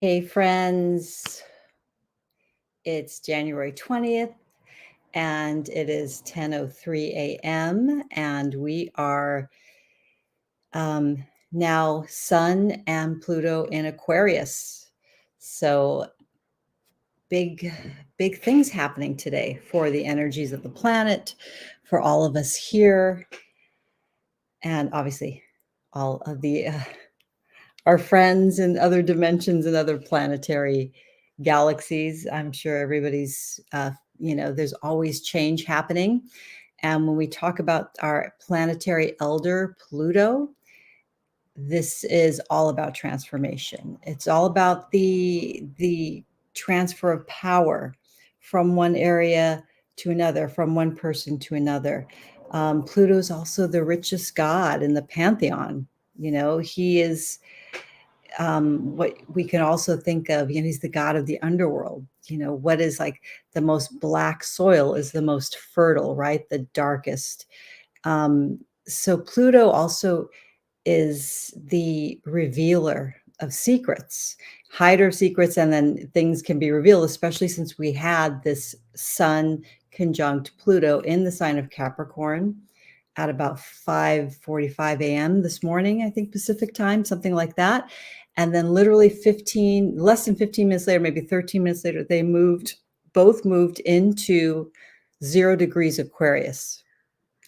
Hey, friends. It's January 20th, and it is 10:03 a.m., and we are now Sun and Pluto in Aquarius. So big, big things happening today for the energies of the planet, for all of us here, and obviously all of the our friends in other dimensions and other planetary galaxies. I'm sure everybody's, there's always change happening. And when we talk about our planetary elder, Pluto, this is all about transformation. It's all about the transfer of power from one area to another, from one person to another. Pluto is also the richest god in the pantheon. He is what we can also think of, he's the god of the underworld. What is like the most black soil is the most fertile, right? The darkest. So Pluto also is the revealer of secrets, hider of secrets, and then things can be revealed, especially since we had this Sun conjunct Pluto in the sign of Capricorn at about 5:45 a.m. this morning, I think Pacific time, something like that. And then literally less than 15 minutes later, maybe 13 minutes later, they both moved into 0 degrees Aquarius.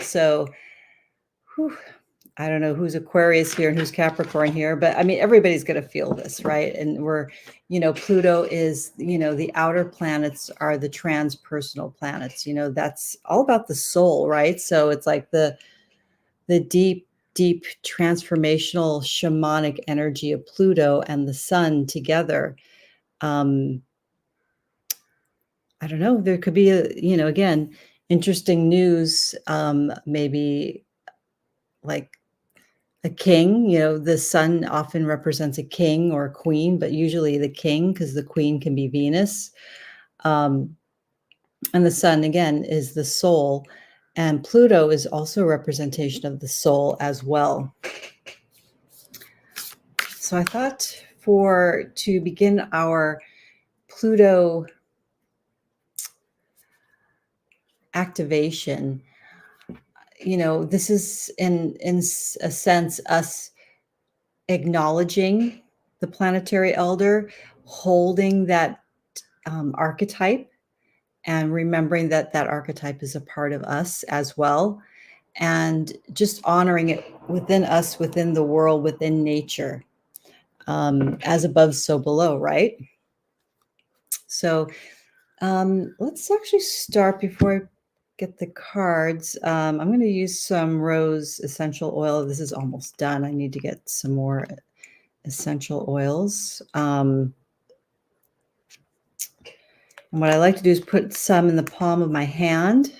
So, whew, I don't know who's Aquarius here and who's Capricorn here, but I mean, everybody's going to feel this, right? And Pluto is, the outer planets are the transpersonal planets. That's all about the soul, right? So it's like the deep, deep transformational shamanic energy of Pluto and the sun together. I don't know. There could be again, interesting news. Maybe like a king, the sun often represents a king or a queen, but usually the king, because the queen can be Venus. And the sun, again, is the soul. And Pluto is also a representation of the soul as well. So I thought to begin our Pluto activation, this is in a sense us acknowledging the planetary elder, holding that archetype, and remembering that archetype is a part of us as well, and just honoring it within us, within the world, within nature, as above, so below, right? So let's actually start before I get the cards. I'm going to use some rose essential oil. This is almost done. I need to get some more essential oils. And what I like to do is put some in the palm of my hand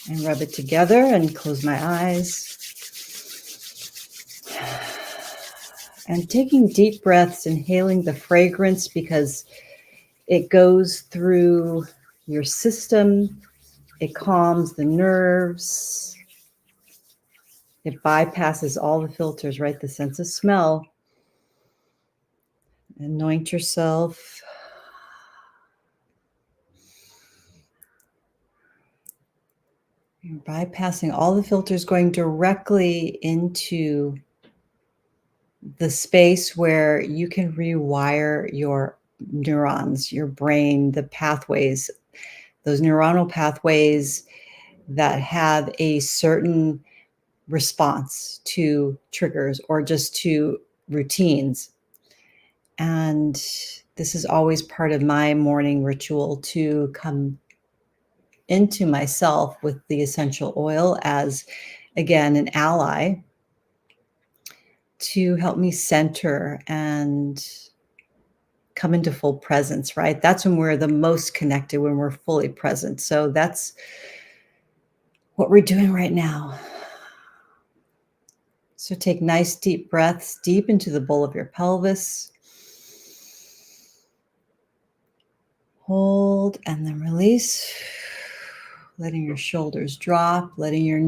and rub it together and close my eyes. And taking deep breaths, inhaling the fragrance because it goes through your system. It calms the nerves. It bypasses all the filters, right? The sense of smell. Anoint yourself. You're bypassing all the filters, going directly into the space where you can rewire your neurons, your brain, the pathways, those neuronal pathways that have a certain response to triggers or just to routines. And this is always part of my morning ritual, to come into myself with the essential oil as, again, an ally to help me center and come into full presence, right? That's when we're the most connected, when we're fully present. So that's what we're doing right now. So take nice deep breaths deep into the bowl of your pelvis. Hold and then release, letting your shoulders drop, letting your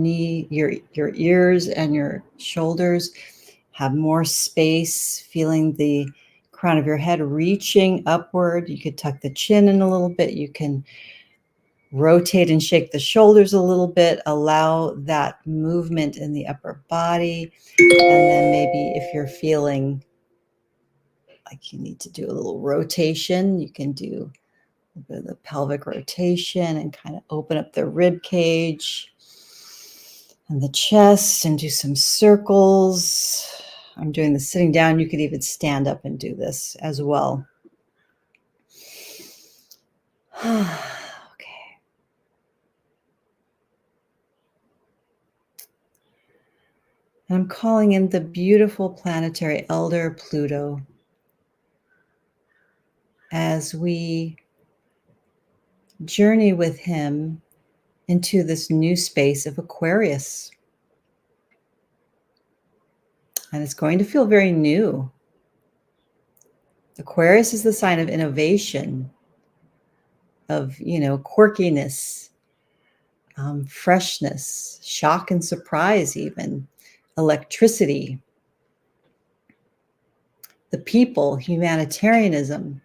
ears and your shoulders have more space, feeling the crown of your head reaching upward. You could tuck the chin in a little bit. You can rotate and shake the shoulders a little bit. Allow that movement in the upper body. And then maybe if you're feeling like you need to do a little rotation, you can do a bit of the pelvic rotation and kind of open up the rib cage and the chest and do some circles. I'm doing the sitting down. You could even stand up and do this as well. Okay. And I'm calling in the beautiful planetary elder Pluto as we journey with him into this new space of Aquarius. And it's going to feel very new. Aquarius is the sign of innovation, of, quirkiness, freshness, shock and surprise, even electricity, the people, humanitarianism.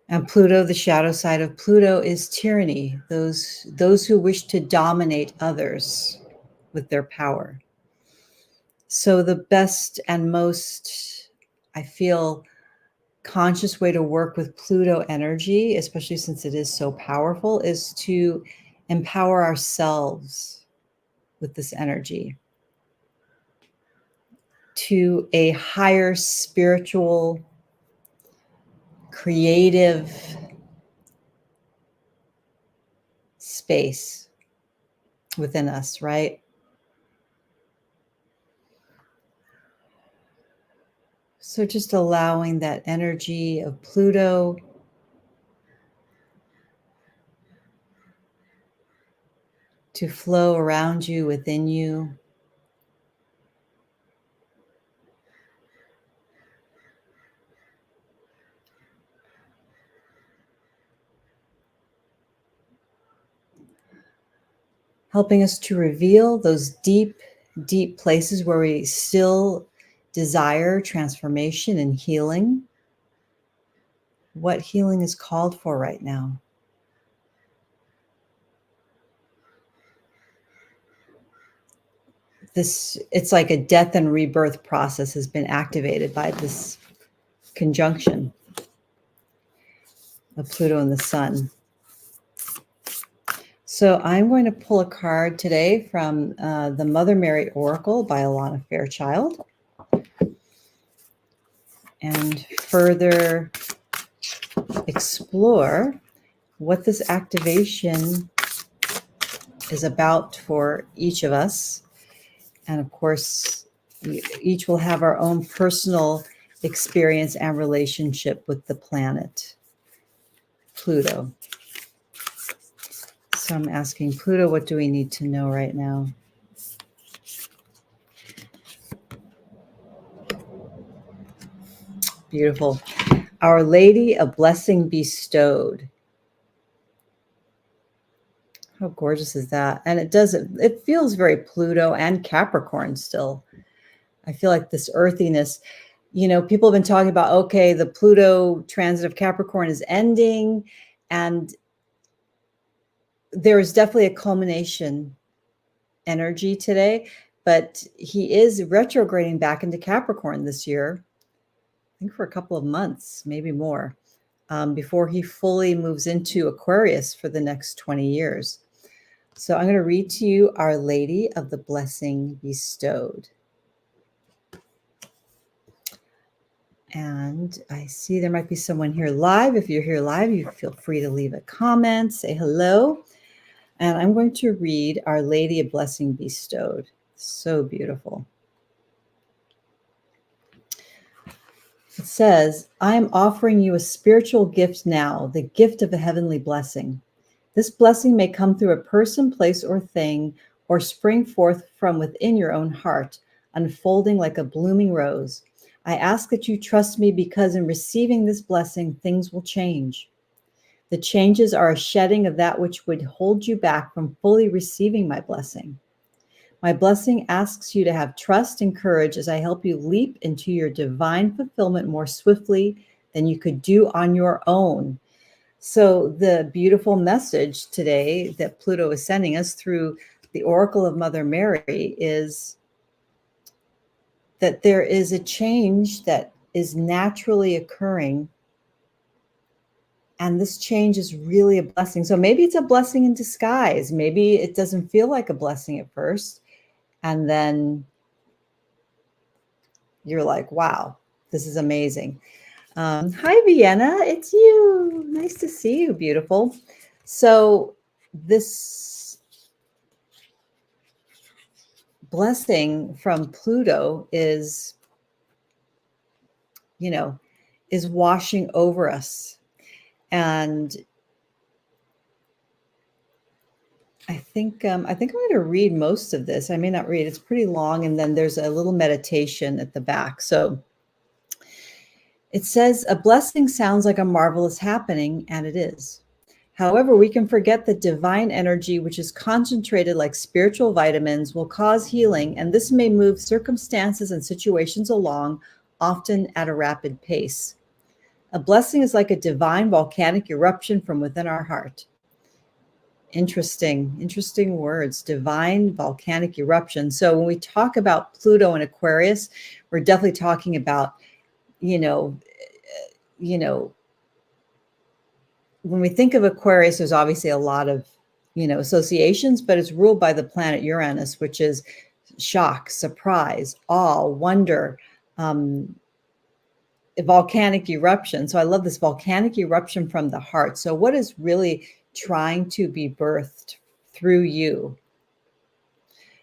And Pluto, the shadow side of Pluto, is tyranny, those who wish to dominate others with their power. So the best and most, I feel, conscious way to work with Pluto energy, especially since it is so powerful, is to empower ourselves with this energy to a higher spiritual, creative space within us, right? So just allowing that energy of Pluto to flow around you, within you. Helping us to reveal those deep, deep places where we still desire transformation and healing. What healing is called for right now. It's like a death and rebirth process has been activated by this conjunction of Pluto and the Sun. So I'm going to pull a card today from the Mother Mary Oracle by Alana Fairchild, and further explore what this activation is about for each of us. And of course, we each will have our own personal experience and relationship with the planet Pluto. So I'm asking Pluto, what do we need to know right now? Beautiful. Our Lady, a blessing bestowed. How gorgeous is that? And it feels very Pluto and Capricorn still. I feel like this earthiness, people have been talking about, okay, the Pluto transit of Capricorn is ending, and there is definitely a culmination energy today, but he is retrograding back into Capricorn this year, I think for a couple of months, maybe more, before he fully moves into Aquarius for the next 20 years. So I'm going to read to you Our Lady of the Blessing Bestowed. And I see there might be someone here live. If you're here live, you feel free to leave a comment, say hello. And I'm going to read Our Lady of Blessing Bestowed. So beautiful. It says, I am offering you a spiritual gift now, the gift of a heavenly blessing. This blessing may come through a person, place, or thing, or spring forth from within your own heart, unfolding like a blooming rose. I ask that you trust me, because in receiving this blessing, things will change. The changes are a shedding of that which would hold you back from fully receiving my blessing. My blessing asks you to have trust and courage as I help you leap into your divine fulfillment more swiftly than you could do on your own. So, the beautiful message today that Pluto is sending us through the Oracle of Mother Mary is that there is a change that is naturally occurring. And this change is really a blessing. So maybe it's a blessing in disguise. Maybe it doesn't feel like a blessing at first. And then you're like, wow, this is amazing. Hi, Vienna. It's you. Nice to see you, beautiful. So this blessing from Pluto is, is washing over us. And I think I'm going to read most of this. I may not read. It's pretty long, and then there's a little meditation at the back. So it says, a blessing sounds like a marvelous happening, and it is. However, we can forget that divine energy, which is concentrated like spiritual vitamins, will cause healing, and this may move circumstances and situations along, often at a rapid pace. A blessing is like a divine volcanic eruption from within our heart. Interesting words, divine volcanic eruption. So when we talk about Pluto and Aquarius, we're definitely talking about, when we think of Aquarius, there's obviously a lot of, associations, but it's ruled by the planet Uranus, which is shock, surprise, awe, wonder, volcanic eruption. So I love this volcanic eruption from the heart. So what is really trying to be birthed through you?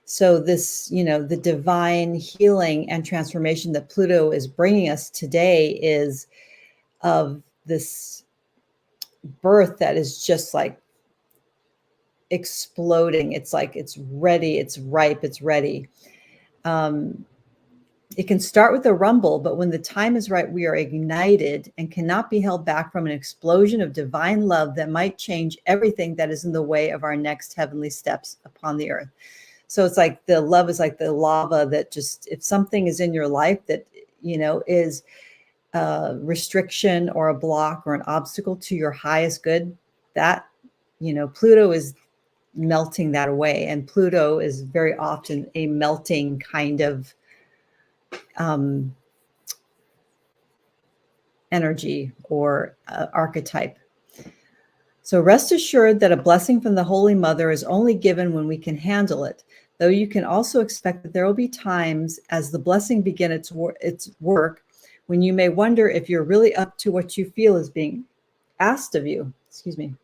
So this, the divine healing and transformation that Pluto is bringing us today is of this birth that is just like exploding. It's like it's ready, it's ripe, it's ready. It can start with a rumble, but when the time is right, we are ignited and cannot be held back from an explosion of divine love that might change everything that is in the way of our next heavenly steps upon the earth. So it's like the love is like the lava that just, if something is in your life that, is a restriction or a block or an obstacle to your highest good, that, Pluto is melting that away. And Pluto is very often a melting kind of energy or archetype. So rest assured that a blessing from the Holy Mother is only given when we can handle it, though you can also expect that there will be times as the blessing begins its work when you may wonder if you're really up to what you feel is being asked of you. Excuse me.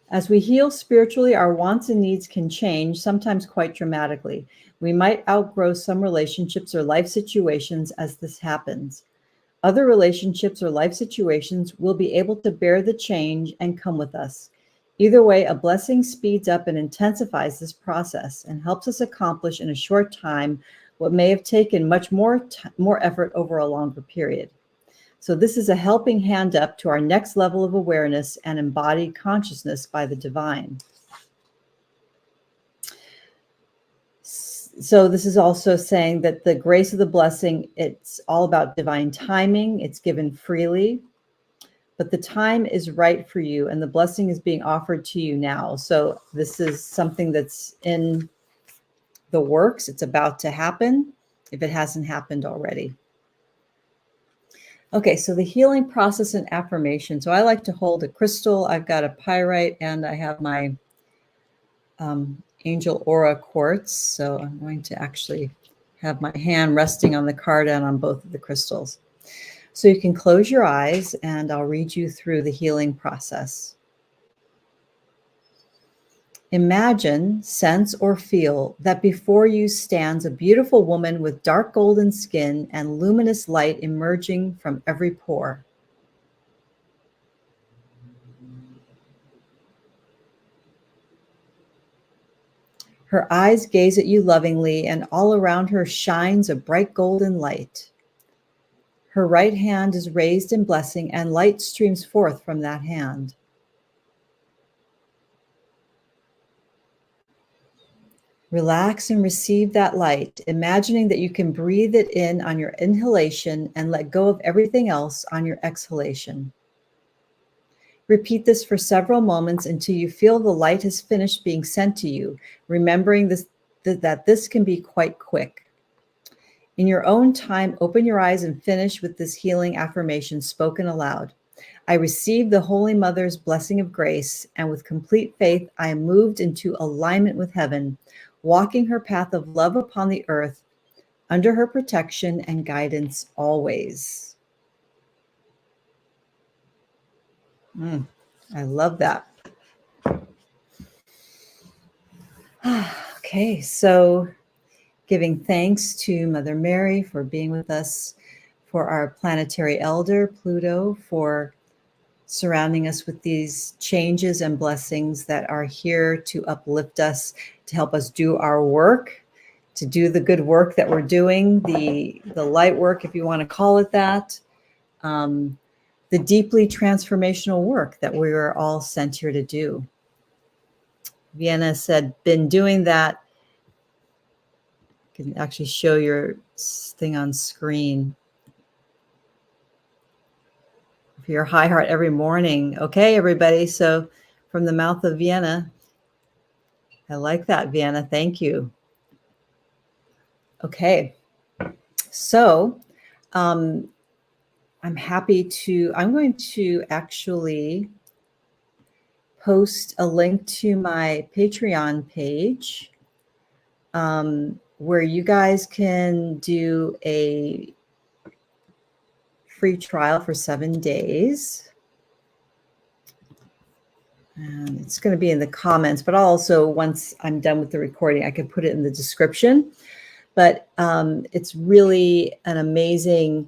As we heal spiritually, our wants and needs can change, sometimes quite dramatically. We might outgrow some relationships or life situations as this happens. Other relationships or life situations will be able to bear the change and come with us. Either way, a blessing speeds up and intensifies this process and helps us accomplish in a short time what may have taken much more effort over a longer period. So this is a helping hand up to our next level of awareness and embodied consciousness by the divine. So this is also saying that the grace of the blessing, it's all about divine timing. It's given freely, but the time is right for you and the blessing is being offered to you now. So this is something that's in the works. It's about to happen if it hasn't happened already. Okay, so the healing process and affirmation. So I like to hold a crystal. I've got a pyrite and I have my angel aura quartz. So I'm going to actually have my hand resting on the card and on both of the crystals. So you can close your eyes and I'll read you through the healing process. Imagine, sense, or feel that before you stands a beautiful woman with dark golden skin and luminous light emerging from every pore. Her eyes gaze at you lovingly, and all around her shines a bright golden light. Her right hand is raised in blessing, and light streams forth from that hand. Relax and receive that light, imagining that you can breathe it in on your inhalation and let go of everything else on your exhalation. Repeat this for several moments until you feel the light has finished being sent to you, remembering that this can be quite quick. In your own time, open your eyes and finish with this healing affirmation spoken aloud. I receive the Holy Mother's blessing of grace, and with complete faith, I am moved into alignment with heaven, walking her path of love upon the earth, under her protection and guidance always. I love that. Okay, so giving thanks to Mother Mary for being with us, for our planetary elder, Pluto, for surrounding us with these changes and blessings that are here to uplift us, to help us do our work, to do the good work that we're doing, the light work, if you want to call it that, the deeply transformational work that we are all sent here to do. Vienna said, been doing that. You can actually show your thing on screen. For your high heart every morning. Okay, everybody. So from the mouth of Vienna, I like that, Vienna. Thank you. Okay. So I'm going to actually post a link to my Patreon page where you guys can do a free trial for 7 days. And it's going to be in the comments, but also once I'm done with the recording, I can put it in the description. But it's really an amazing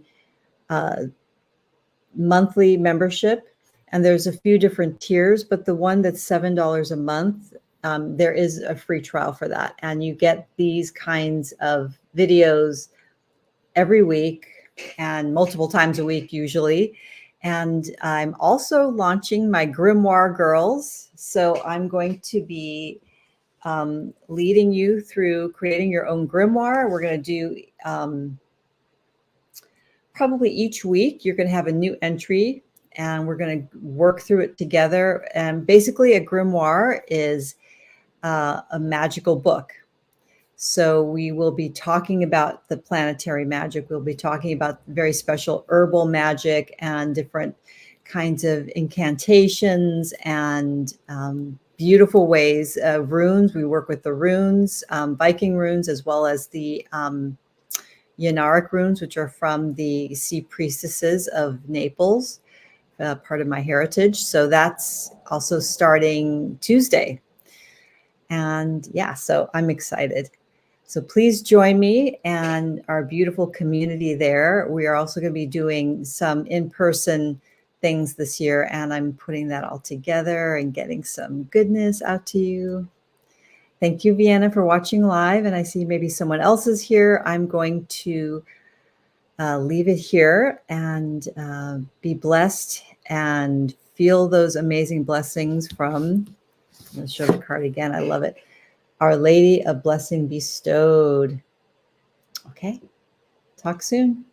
monthly membership. And there's a few different tiers, but the one that's $7 a month, there is a free trial for that. And you get these kinds of videos every week and multiple times a week usually. And I'm also launching my Grimoire Girls. So I'm going to be leading you through creating your own grimoire. We're going to do probably each week, you're going to have a new entry and we're going to work through it together. And basically a grimoire is a magical book. So we will be talking about the planetary magic. We'll be talking about very special herbal magic and different kinds of incantations and beautiful ways of runes. We work with the runes, Viking runes, as well as the Yanaric runes, which are from the sea priestesses of Naples, part of my heritage. So that's also starting Tuesday. And yeah, so I'm excited. So please join me and our beautiful community there. We are also going to be doing some in-person things this year, and I'm putting that all together and getting some goodness out to you. Thank you, Vienna, for watching live. And I see maybe someone else is here. I'm going to leave it here and be blessed and feel those amazing blessings from, I'm going to show the card again. I love it. Our Lady of Blessing Bestowed. Okay, talk soon.